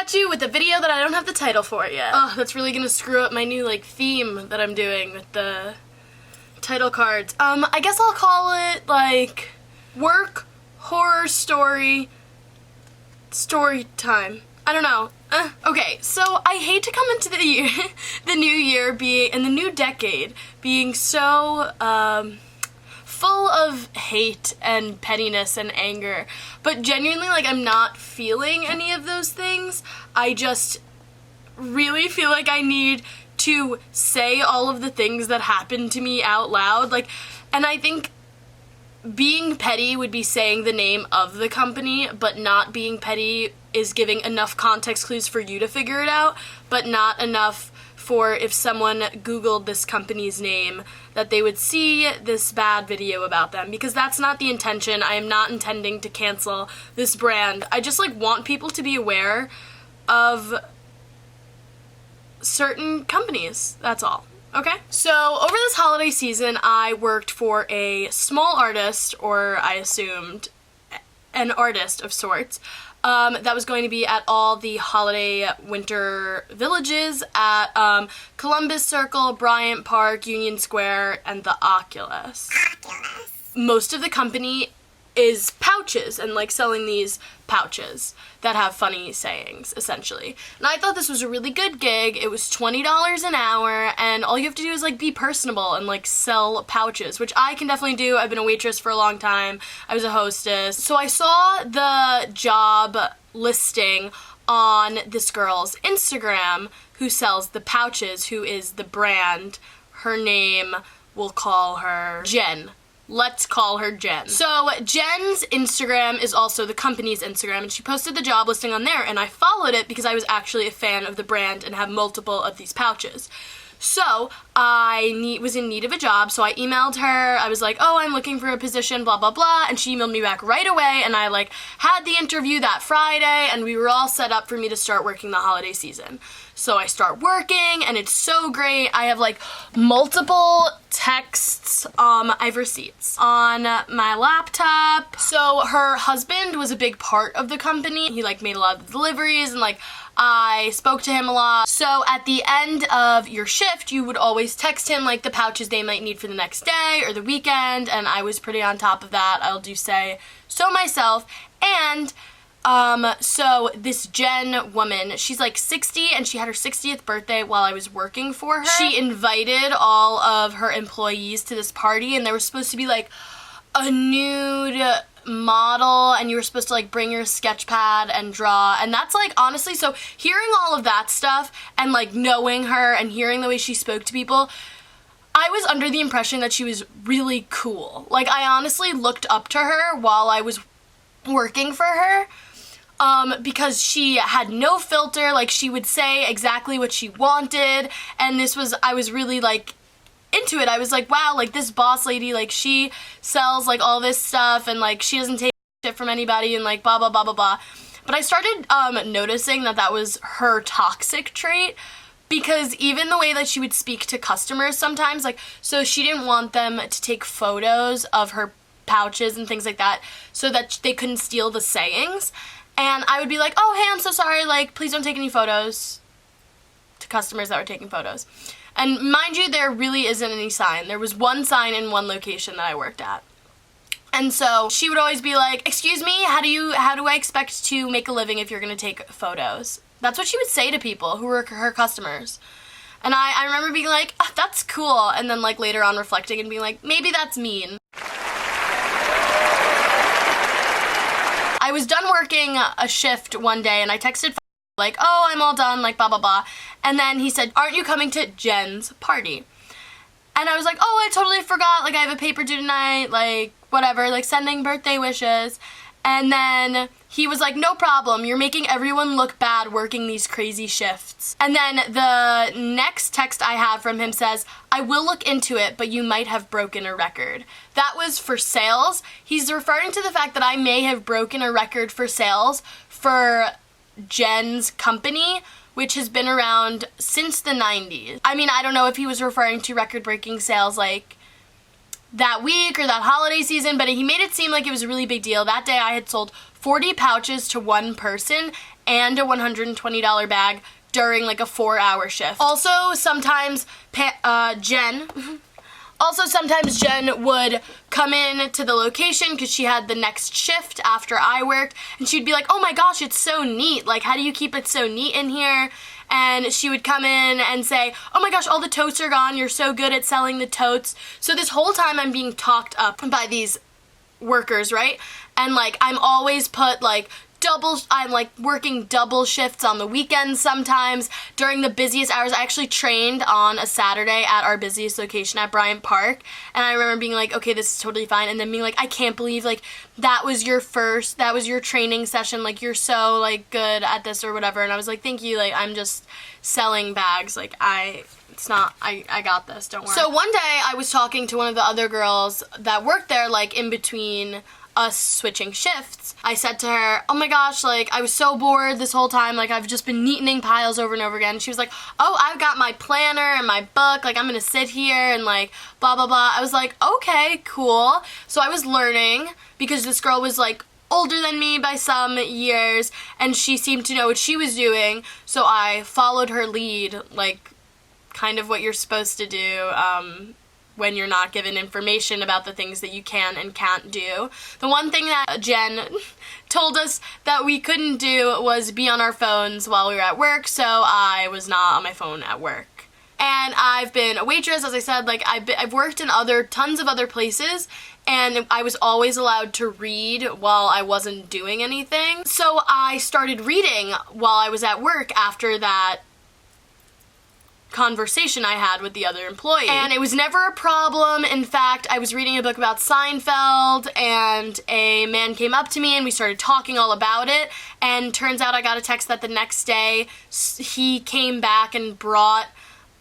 at you with a video that I don't have the title for yet. Oh, that's really gonna screw up my new, like, theme that I'm doing with the title cards. I guess I'll call it, like, Work Horror Story Time. I don't know. Okay, so I hate to come into the year, the new year being, and the new decade being so, full of hate and pettiness and anger, but genuinely, like, I'm not feeling any of those things. I just really feel like I need to say all of the things that happened to me out loud, like, and I think being petty would be saying the name of the company, but not being petty is giving enough context clues for you to figure it out, but not enough for if someone Googled this company's name that they would see this bad video about them, because that's not the intention. I am not intending to cancel this brand. I just, like, want people to be aware of certain companies. That's all. Okay? So, over this holiday season, I worked for a small artist, or I assumed an artist of sorts, that was going to be at all the holiday winter villages at Columbus Circle, Bryant Park, Union Square, and the Oculus. Most of the company is pouches and, like, selling these pouches that have funny sayings, essentially. And I thought this was a really good gig. It was $20 an hour, and all you have to do is, like, be personable and, like, sell pouches, which I can definitely do. I've been a waitress for a long time. I was a hostess. So I saw the job listing on this girl's Instagram who sells the pouches, who is the brand. Her name, we'll call her Jen. Let's call her Jen. So Jen's Instagram is also the company's Instagram, and she posted the job listing on there, and I followed it because I was actually a fan of the brand and have multiple of these pouches. So I was in need of a job, so I emailed her. I was like, oh, I'm looking for a position, blah, blah, blah, and she emailed me back right away, and I, like, had the interview that Friday, and we were all set up for me to start working the holiday season. So I start working, and it's so great. I have, like, multiple texts. I have receipts on my laptop. So her husband was a big part of the company. He, like, made a lot of the deliveries, and, like, I spoke to him a lot. So at the end of your shift, you would always text him, like, the pouches they might need for the next day or the weekend, and I was pretty on top of that, I'll do say so myself. And so this Jen woman, she's like 60, and she had her 60th birthday while I was working for her. She invited all of her employees to this party, and there was supposed to be, like, a nude model, and you were supposed to, like, bring your sketch pad and draw, and that's, like, honestly, so hearing all of that stuff and, like, knowing her and hearing the way she spoke to people, I was under the impression that she was really cool. Like, I honestly looked up to her while I was working for her, because she had no filter. Like, she would say exactly what she wanted, and I was really, like, into it. I was like, wow, like, this boss lady, like, she sells, like, all this stuff, and, like, she doesn't take shit from anybody, and, like, blah, blah, blah, blah, blah. But I started, noticing that that was her toxic trait, because even the way that she would speak to customers sometimes, like, so she didn't want them to take photos of her pouches and things like that so that they couldn't steal the sayings. And I would be like, oh, hey, I'm so sorry, like, please don't take any photos, to customers that were taking photos. And mind you, there really isn't any sign. There was one sign in one location that I worked at. And so she would always be like, excuse me, how do I expect to make a living if you're gonna take photos? That's what she would say to people who were her customers. And I remember being like, oh, that's cool. And then, like, later on reflecting and being like, maybe that's mean. I was done working a shift one day, and I texted like, oh, I'm all done, like, blah, blah, blah. And then he said, aren't you coming to Jen's party? And I was like, oh, I totally forgot, like, I have a paper due tonight, like, whatever, like, sending birthday wishes. And then he was like, no problem, you're making everyone look bad working these crazy shifts. And then the next text I have from him says, I will look into it, but you might have broken a record. That was for sales. He's referring to the fact that I may have broken a record for sales for Jen's company, which has been around since the 90s. I mean, I don't know if he was referring to record-breaking sales, like, that week or that holiday season, but he made it seem like it was a really big deal. That day I had sold 40 pouches to one person and a $120 bag during like a 4-hour shift. Also, sometimes Jen would come in to the location because she had the next shift after I worked, and she'd be like, oh my gosh, it's so neat. Like, how do you keep it so neat in here? And she would come in and say, oh my gosh, all the totes are gone. You're so good at selling the totes. So this whole time I'm being talked up by these workers, right? And like, I'm always put like I'm like working double shifts on the weekends sometimes during the busiest hours. I actually trained on a Saturday at our busiest location at Bryant Park, and I remember being like, okay, this is totally fine, and then being like, I can't believe like that was your training session, like you're so like good at this or whatever. And I was like, thank you, like I'm just selling bags, like I got this, don't worry. So one day I was talking to one of the other girls that worked there, like in between us switching shifts. I said to her, oh my gosh, like I was so bored this whole time, like I've just been neatening piles over and over again. She was like, oh, I've got my planner and my book, like I'm gonna sit here and like blah blah blah. I was like, okay, cool. So I was learning because this girl was like older than me by some years and she seemed to know what she was doing, so I followed her lead, like kind of what you're supposed to do when you're not given information about the things that you can and can't do. The one thing that Jen told us that we couldn't do was be on our phones while we were at work, so I was not on my phone at work. And I've been a waitress, as I said, like I've worked in tons of other places, and I was always allowed to read while I wasn't doing anything. So I started reading while I was at work after that conversation I had with the other employee, and it was never a problem. In fact, I was reading a book about Seinfeld and a man came up to me and we started talking all about it, and turns out I got a text that the next day he came back and brought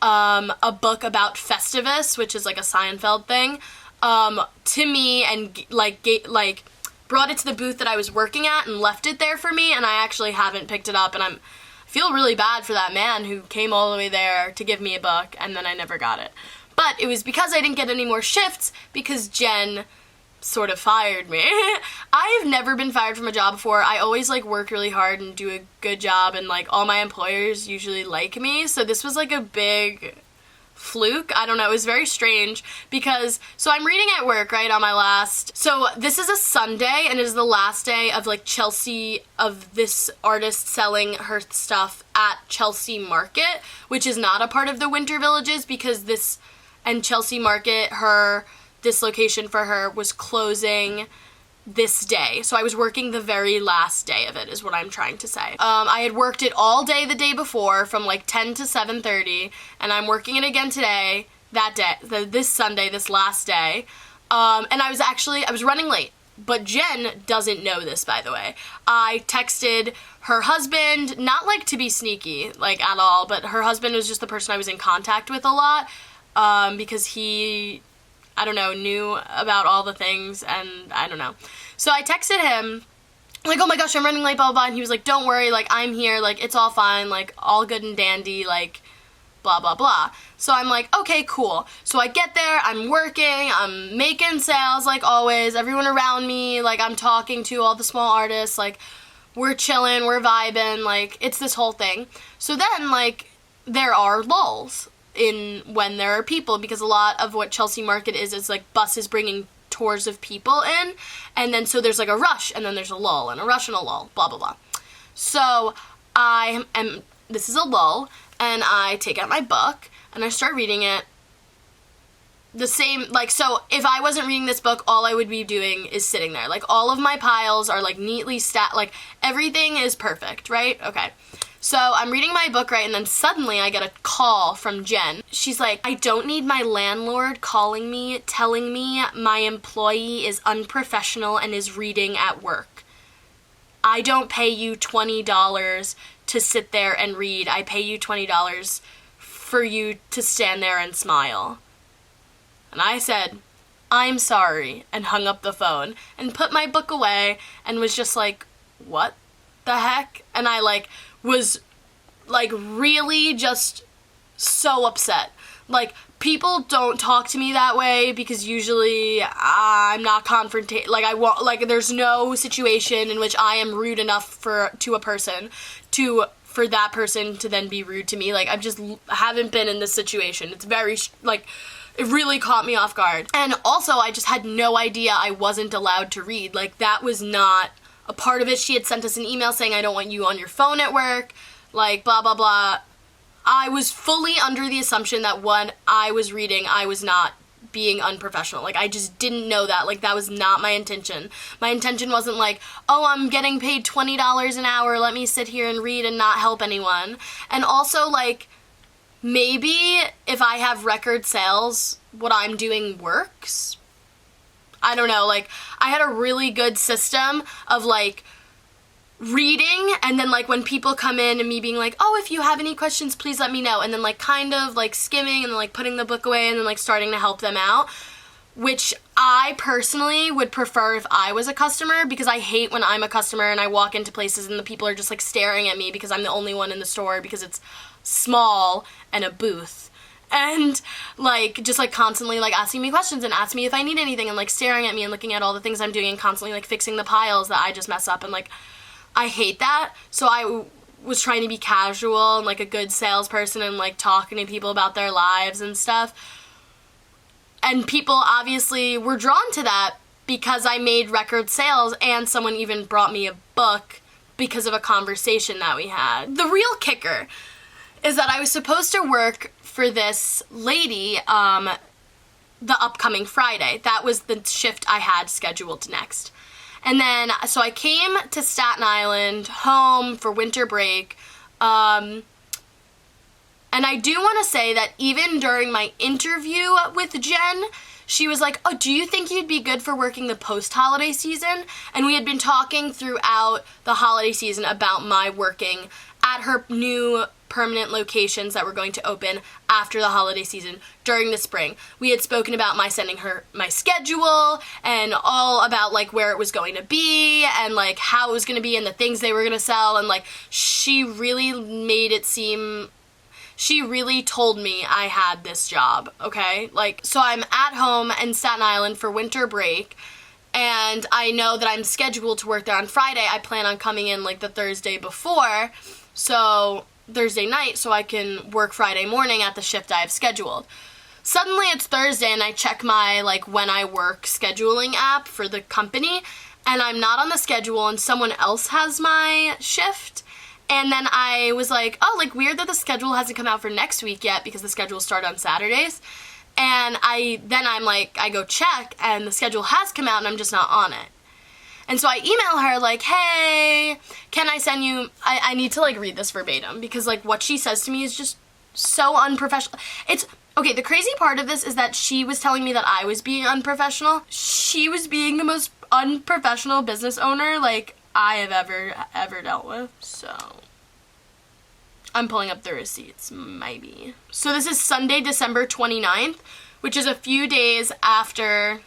a book about Festivus, which is like a Seinfeld thing, to me, and like brought it to the booth that I was working at and left it there for me, and I actually haven't picked it up, and I feel really bad for that man who came all the way there to give me a book and then I never got it. But it was because I didn't get any more shifts because Jen sort of fired me. I've never been fired from a job before. I always like work really hard and do a good job, and like all my employers usually like me, so this was like a big fluke. I don't know, it was very strange because, so I'm reading at work, right, on my last, so this is a Sunday and it is the last day of like Chelsea, of this artist selling her stuff at Chelsea Market, which is not a part of the Winter Villages because this, and Chelsea Market, this location for her was closing this day. So I was working the very last day of it is what I'm trying to say. I had worked it all day the day before from like 10 to 7:30, and I'm working it again today, that day, this Sunday, this last day. And I was running late, but Jen doesn't know this, by the way. I texted her husband, not like to be sneaky, like at all, but her husband was just the person I was in contact with a lot, because he, I don't know, knew about all the things, and I don't know. So I texted him, like, oh my gosh, I'm running late, blah, blah, blah, and he was like, don't worry, like, I'm here, like, it's all fine, like, all good and dandy, like, blah, blah, blah. So I'm like, okay, cool. So I get there, I'm working, I'm making sales, like always, everyone around me, like, I'm talking to all the small artists, like, we're chilling, we're vibing, like, it's this whole thing. So then, like, there are lulls in when there are people, because a lot of what Chelsea Market is like buses bringing tours of people in, and then so there's like a rush, and then there's a lull, and a rush and a lull, blah blah blah. So this is a lull, and I take out my book and I start reading it. The same, like, so if I wasn't reading this book, all I would be doing is sitting there. Like, all of my piles are like neatly like everything is perfect, right? Okay. So I'm reading my book, right, and then suddenly I get a call from Jen. She's like, I don't need my landlord calling me, telling me my employee is unprofessional and is reading at work. I don't pay you $20 to sit there and read. I pay you $20 for you to stand there and smile. And I said, I'm sorry, and hung up the phone and put my book away and was just like, what the heck? And I was like really just so upset. Like, people don't talk to me that way because usually I'm not like there's no situation in which I am rude enough to a person for that person to then be rude to me. Like, haven't been in this situation. It's very, like, it really caught me off guard. And also, I just had no idea I wasn't allowed to read. Like, that was not a part of it. She had sent us an email saying, I don't want you on your phone at work, like, blah, blah, blah. I was fully under the assumption that when I was reading, I was not being unprofessional. Like, I just didn't know that. Like, that was not my intention. My intention wasn't like, oh, I'm getting paid $20 an hour, let me sit here and read and not help anyone. And also, like, maybe if I have record sales, what I'm doing works. I don't know. Like, I had a really good system of, like, reading, and then, like, when people come in and me being like, oh, if you have any questions, please let me know, and then, like, kind of, like, skimming and then, like, putting the book away and then, like, starting to help them out, which I personally would prefer if I was a customer, because I hate when I'm a customer and I walk into places and the people are just, like, staring at me because I'm the only one in the store because it's small and a booth. And, like, just, like, constantly, like, asking me questions and asking me if I need anything and, like, staring at me and looking at all the things I'm doing and constantly, like, fixing the piles that I just mess up, and, like, I hate that. So I was trying to be casual and, like, a good salesperson and, like, talking to people about their lives and stuff. And people obviously were drawn to that because I made record sales, and someone even brought me a book because of a conversation that we had. The real kicker is that I was supposed to work for this lady the upcoming Friday. That was the shift I had scheduled next. And then, so I came to Staten Island, home for winter break, and I do want to say that even during my interview with Jen, she was like, oh, do you think you'd be good for working the post-holiday season? And we had been talking throughout the holiday season about my working at her new permanent locations that were going to open after the holiday season during the spring. We had spoken about my sending her my schedule and all about, like, where it was going to be and, like, how it was going to be and the things they were going to sell, and, like, she really told me I had this job, okay? Like, so I'm at home in Staten Island for winter break, and I know that I'm scheduled to work there on Friday. I plan on coming in, like, the Thursday before, so Thursday night, so I can work Friday morning at the shift I have scheduled. Suddenly it's Thursday and I check my, like, when I work scheduling app for the company, and I'm not on the schedule and someone else has my shift. And then I was like, oh, like, weird that the schedule hasn't come out for next week yet because the schedule started on Saturdays. And I'm like, I go check and the schedule has come out and I'm just not on it. And so I email her, like, hey, can I send you, I need to, like, read this verbatim because, like, what she says to me is just so unprofessional. Okay, the crazy part of this is that she was telling me that I was being unprofessional. She was being the most unprofessional business owner, like, I have ever dealt with, so I'm pulling up the receipts, maybe. So this is Sunday, December 29th, which is a few days after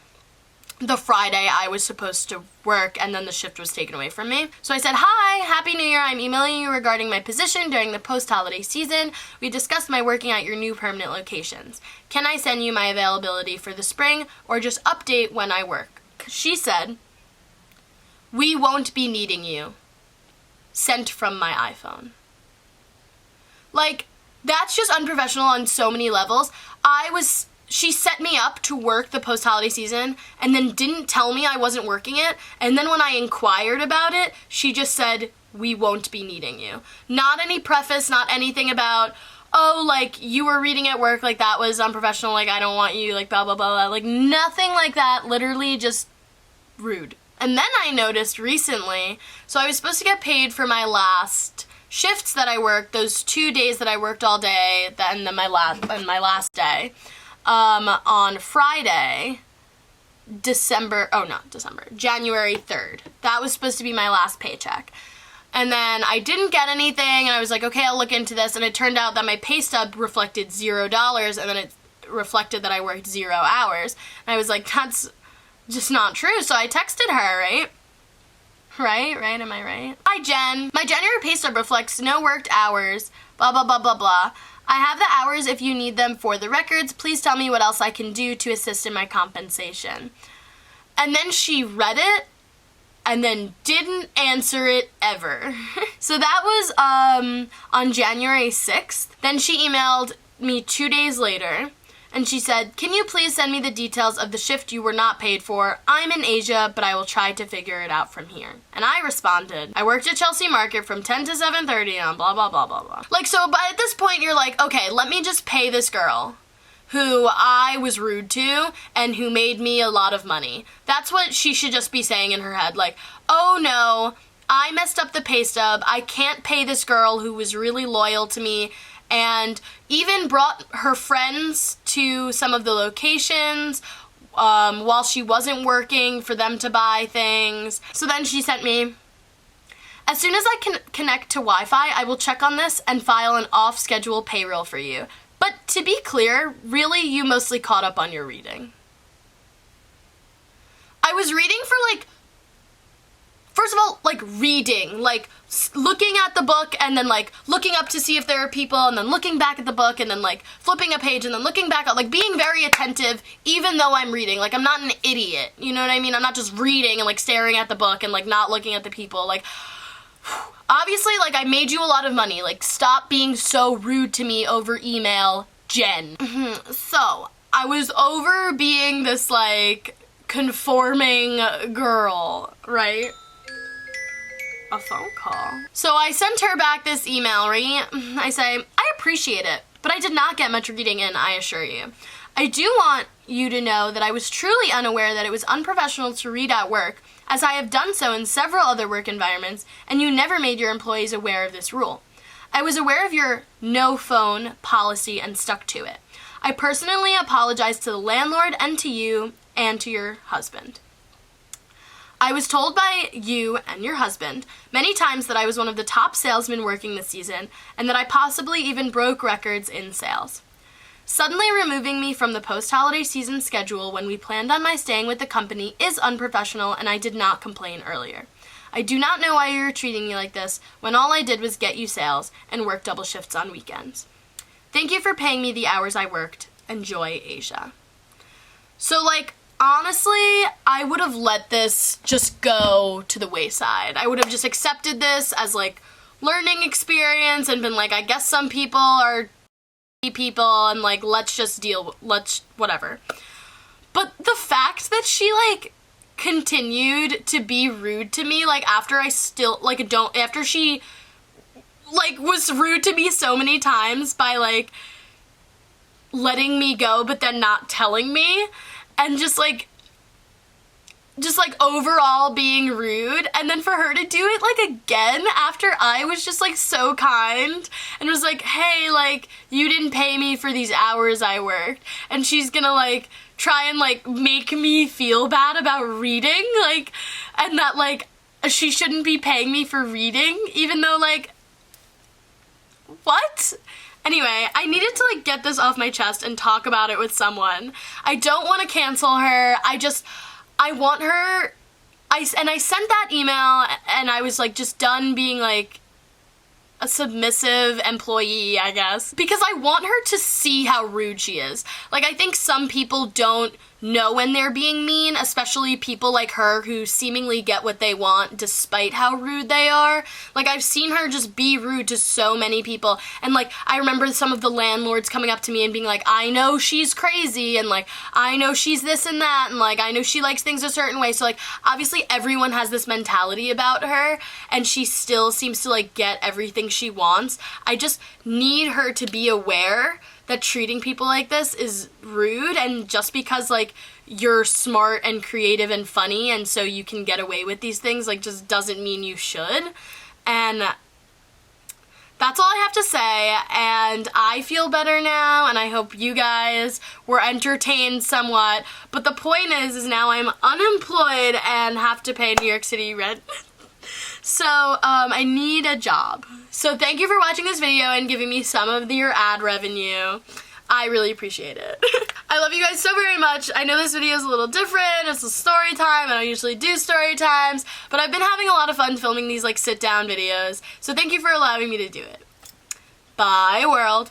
the Friday I was supposed to work and then the shift was taken away from me. So I said, hi, Happy New Year. I'm emailing you regarding my position during the post-holiday season. We discussed my working at your new permanent locations. Can I send you my availability for the spring or just update when I work? She said, we won't be needing you. Sent from my iPhone. Like, that's just unprofessional on so many levels. She set me up to work the post-holiday season and then didn't tell me I wasn't working it. And then when I inquired about it, she just said, we won't be needing you. Not any preface, not anything about, oh, like, you were reading at work, like, that was unprofessional, like, I don't want you, like, blah, blah, blah, blah. Like, nothing like that. Literally just rude. And then I noticed recently, so I was supposed to get paid for my last shifts that I worked, those 2 days that I worked all day, and then my last day. On Friday, January 3rd. That was supposed to be my last paycheck. And then I didn't get anything, and I was like, okay, I'll look into this, and it turned out that my pay stub reflected $0, and then it reflected that I worked 0 hours. And I was like, that's just not true, so I texted her, right? Right, am I right? Hi, Jen. My January pay stub reflects no worked hours, blah, blah, blah, blah, blah. I have the hours if you need them for the records. Please tell me what else I can do to assist in my compensation. And then she read it and then didn't answer it ever. So that was on January 6th. Then she emailed me 2 days later, and she said, "Can you please send me the details of the shift you were not paid for? I'm in Asia, but I will try to figure it out from here." And I responded, "I worked at Chelsea Market from 10 to 7:30 on blah, blah, blah, blah, blah." Like, so but at this point, you're like, okay, let me just pay this girl who I was rude to and who made me a lot of money. That's what she should just be saying in her head. Like, oh no, I messed up the pay stub. I can't pay this girl who was really loyal to me and even brought her friends to some of the locations while she wasn't working for them to buy things. So then she sent me, "As soon as I can connect to Wi-Fi, I will check on this and file an off-schedule payroll for you. But to be clear, really, you mostly caught up on your reading." I was reading for like, first of all, like reading, like looking at the book and then like looking up to see if there are people and then looking back at the book and then like flipping a page and then looking back at, like being very attentive even though I'm reading. Like I'm not an idiot, you know what I mean? I'm not just reading and like staring at the book and like not looking at the people. Like, obviously, like, I made you a lot of money. Like, stop being so rude to me over email, Jen. So, I was over being this, like, conforming girl, right? A phone call. So, I sent her back this email, right? I say, "I appreciate it, but I did not get much reading in, I assure you. I do want you to know that I was truly unaware that it was unprofessional to read at work, as I have done so in several other work environments, and you never made your employees aware of this rule. I was aware of your no phone policy and stuck to it. I personally apologize to the landlord and to you and to your husband. I was told by you and your husband many times that I was one of the top salesmen working this season, and that I possibly even broke records in sales. Suddenly removing me from the post-holiday season schedule when we planned on my staying with the company is unprofessional, and I did not complain earlier. I do not know why you're treating me like this when all I did was get you sales and work double shifts on weekends. Thank you for paying me the hours I worked. Enjoy, Asia." So, like, honestly, I would have let this just go to the wayside. I would have just accepted this as, like, learning experience and been like, I guess some people are people and like let's whatever. But the fact that she like continued to be rude to me, like after after she like was rude to me so many times by like letting me go but then not telling me, and just like overall being rude, and then for her to do it like again after I was just like so kind and was like, "Hey, like you didn't pay me for these hours I worked," and she's gonna like try and like make me feel bad about reading, like, and that like she shouldn't be paying me for reading, even though like, what? Anyway, I needed to like get this off my chest and talk about it with someone. I don't want to cancel her. I want her, I sent that email and I was like just done being like a submissive employee, I guess, because I want her to see how rude she is. Like, I think some people don't know when they're being mean, especially people like her who seemingly get what they want despite how rude they are. Like, I've seen her just be rude to so many people, and like I remember some of the landlords coming up to me and being like, "I know she's crazy," and like, "I know she's this and that," and like, "I know she likes things a certain way." So like obviously everyone has this mentality about her, and she still seems to like get everything she wants. I just need her to be aware that treating people like this is rude, and just because like you're smart and creative and funny and so you can get away with these things, like, just doesn't mean you should. And that's all I have to say, and I feel better now, and I hope you guys were entertained somewhat. But the point is now I'm unemployed and have to pay New York City rent. So, I need a job. So thank you for watching this video and giving me some of your ad revenue. I really appreciate it. I love you guys so very much. I know this video is a little different. It's a story time. I don't usually do story times, but I've been having a lot of fun filming these like sit down videos. So thank you for allowing me to do it. Bye, world.